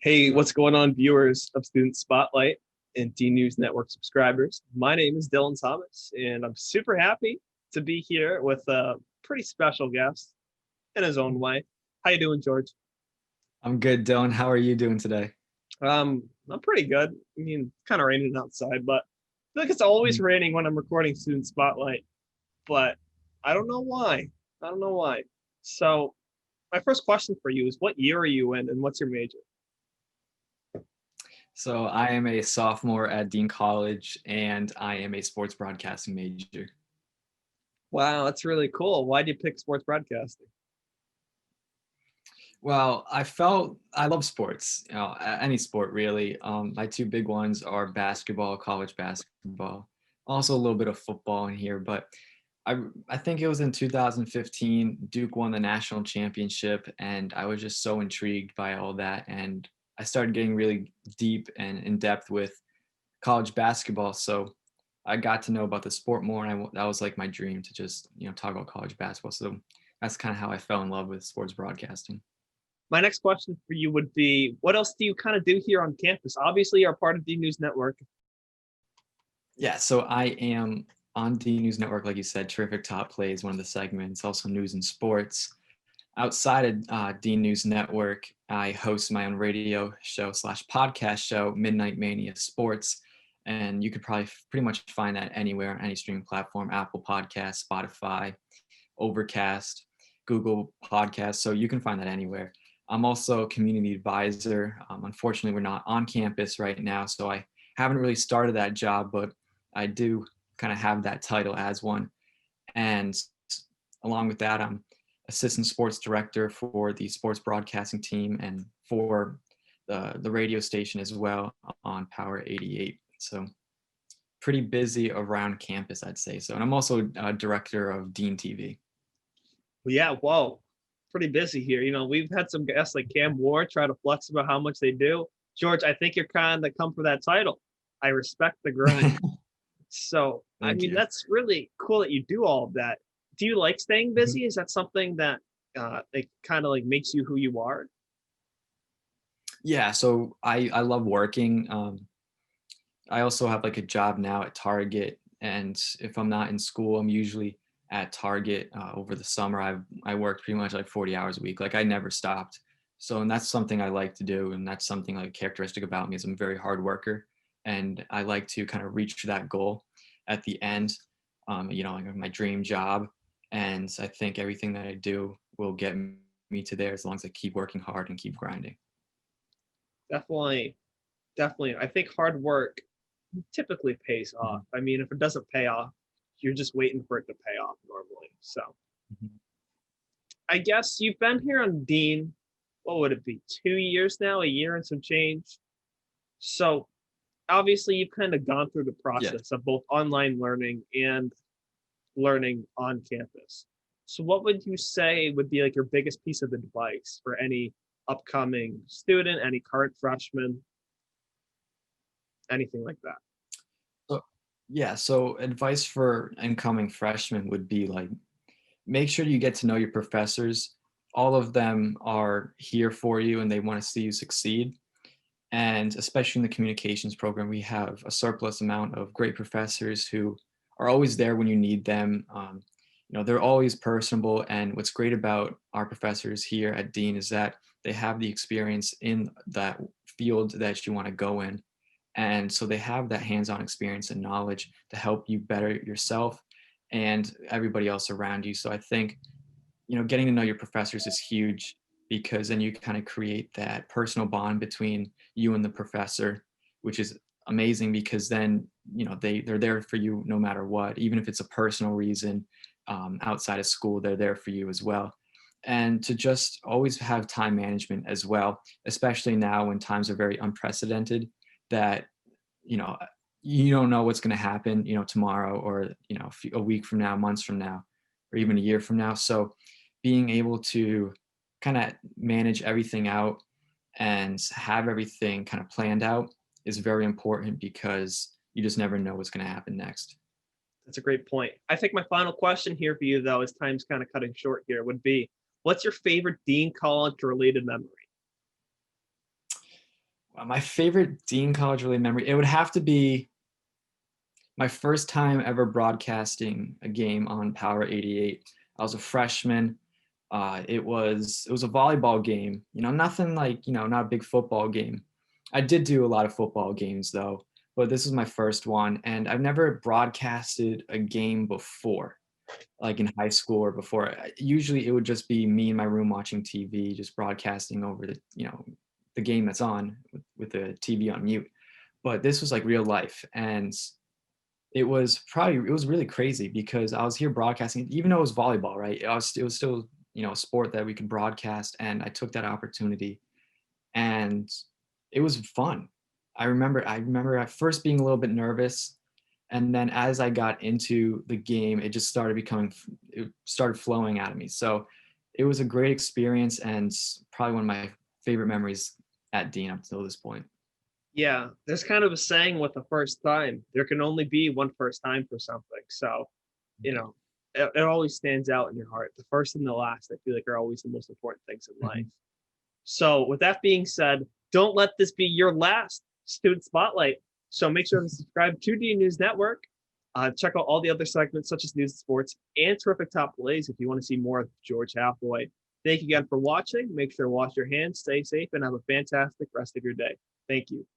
Hey, what's going on, viewers of Student Spotlight and D News Network subscribers? My name is Dylan Thomas, and I'm super happy to be here with a pretty special guest in his own way. How you doing, George? I'm good, Dylan. How are you doing today? I'm pretty good. I mean, kind of raining outside, but I feel like it's always Mm. raining when I'm recording Student Spotlight, but I don't know why. I don't know why. So, my first question for you is, what year are you in, and what's your major? So I am a sophomore at Dean College, and I am a sports broadcasting major. Wow, that's really cool. Why did you pick sports broadcasting? Well, I felt I love sports, any sport really. My two big ones are basketball, college basketball, also a little bit of football in here. But I think it was in 2015, Duke won the national championship, and I was just so intrigued by all that. And I started getting really deep and in depth with college basketball. So I got to know about the sport more, and that was like my dream to just talk about college basketball. So that's kind of how I fell in love with sports broadcasting. My next question for you would be, what else do you kind of do here on campus? Obviously, you're a part of the News Network. Yeah, so I am on D News Network, like you said. Terrific Top Plays, one of the segments, also news and sports. Outside of D News Network, I host my own radio show slash podcast show, Midnight Mania Sports. And you could probably pretty much find that anywhere, any streaming platform, Apple Podcasts, Spotify, Overcast, Google Podcasts. So you can find that anywhere. I'm also a community advisor. Unfortunately, we're not on campus right now, so I haven't really started that job, but I do kind of have that title as one. And along with that, I'm assistant sports director for the sports broadcasting team and for the radio station as well on Power 88. So pretty busy around campus, I'd say. So, and I'm also a director of Dean TV. Well, yeah, whoa, pretty busy here. We've had some guests like Cam Ward try to flex about how much they do. George, I think you're kind of come for that title. I respect the grind. So, I Thank mean, you. that's really cool that you do all of that. Do you like staying Mhm. busy? Is that something that it kind of like makes you who you are? Yeah, so I love working. I also have like a job now at Target, and if I'm not in school, I'm usually at Target. Over the summer, I worked pretty much like 40 hours a week. Like I never stopped. So, and that's something I like to do, and that's something like characteristic about me is I'm a very hard worker, and I like to kind of reach that goal at the end. Like my dream job, and I think everything that I do will get me to there as long as I keep working hard and keep grinding. Definitely, definitely. I think hard work typically pays off. Mhm. I mean, if it doesn't pay off, you're just waiting for it to pay off normally. So, Mhm. I guess you've been here on Dean, what would it be, 2 years now, a year and some change? So obviously you've kind of gone through the Yeah. process of both online learning and learning on campus. So what would you say would be like your biggest piece of advice for any upcoming student, any current freshman, anything like that? So, yeah, so advice for incoming freshmen would be like make sure you get to know your professors. All of them are here for you and they want to see you succeed. And especially in the communications program, we have a surplus amount of great professors who are always there when you need them. They're always personable. And what's great about our professors here at Dean is that they have the experience in that field that you want to go in. And so they have that hands-on experience and knowledge to help you better yourself and everybody else around you. So I think, getting to know your professors is huge because then you kind of create that personal bond between you and the professor, which is amazing because then, they're there for you no matter what, even if it's a personal reason outside of school, they're there for you as well. And to just always have time management as well, especially now when times are very unprecedented, that you know you don't know what's going to happen tomorrow or a week from now, months from now, or even a year from now. So being able to kind of manage everything out and have everything kind of planned out is very important because you just never know what's going to happen next. That's a great point. I think my final question here for you, though, as time's kind of cutting short here, would be what's your favorite Dean College related memory? My favorite Dean College related memory, it would have to be my first time ever broadcasting a game on Power 88. I was a freshman. It was a volleyball game. Nothing like not a big football game. I did do a lot of football games though, but this was my first one, and I've never broadcasted a game before, like in high school or before. Usually, it would just be me in my room watching TV, just broadcasting over the game that's on with the TV on mute. But this was like real life, and it was really crazy because I was here broadcasting, even though it was volleyball, right? It was still a sport that we could broadcast, and I took that opportunity, and it was fun. I remember at first being a little bit nervous, and then as I got into the game, it started flowing out of me. So it was a great experience and probably one of my favorite memories at Dean up until this point. Yeah, there's kind of a saying with the first time. There can only be one first time for something. So, you know, it always stands out in your heart. The first and the last, I feel like, are always the most important things in life. Mhm. So, with that being said, don't let this be your last student spotlight. So, make sure to subscribe to D News Network. Check out all the other segments, such as news and sports and terrific top plays, if you want to see more of George Hathaway. Thank you again for watching. Make sure to wash your hands, stay safe, and have a fantastic rest of your day. Thank you.